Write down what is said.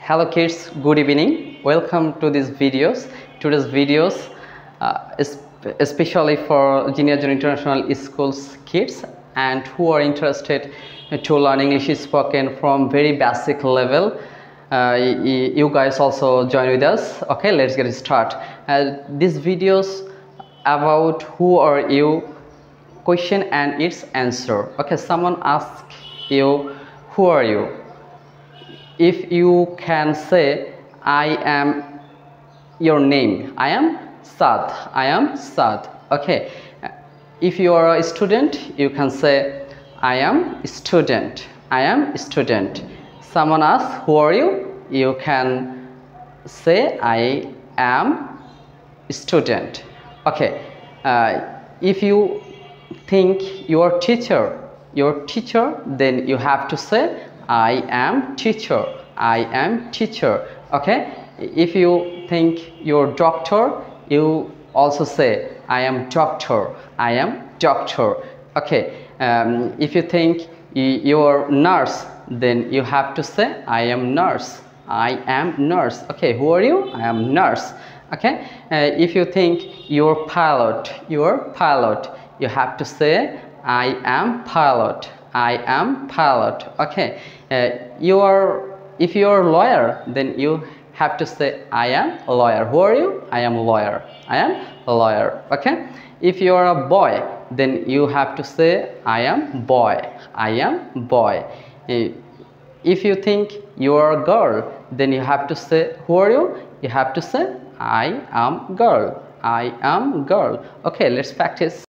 Hello kids, good evening. Welcome to these videos. Today's videos is especially for Junior International Schools kids and who are interested to learn English spoken from very basic level. You guys also join with us. Okay, let's get started. These videos about who are you, question and its answer. Okay, someone asks you, who are you? If you can say, I am your name, I am Sad, I am Sad. Okay, if you are a student, you can say, I am student, I am student. Someone asks, who are you? You can say, I am student. Okay, if you think your teacher, then you have to say, I am teacher, I am teacher. Okay, if you think your doctor, you also say, I am doctor, I am doctor. Okay, if you think your nurse, then you have to say, I am nurse, I am nurse. Okay, who are you? I am nurse. Okay, if you think your pilot, you have to say, I am pilot, I am pilot. Okay, if you are lawyer, then you have to say, I am a lawyer. Who are you? I am a lawyer, I am a lawyer. Okay, if you are a boy, then you have to say, I am boy, I am boy. If you think you are a girl, then you have to say, who are you? You have to say, I am girl, I am girl. Okay, let's practice.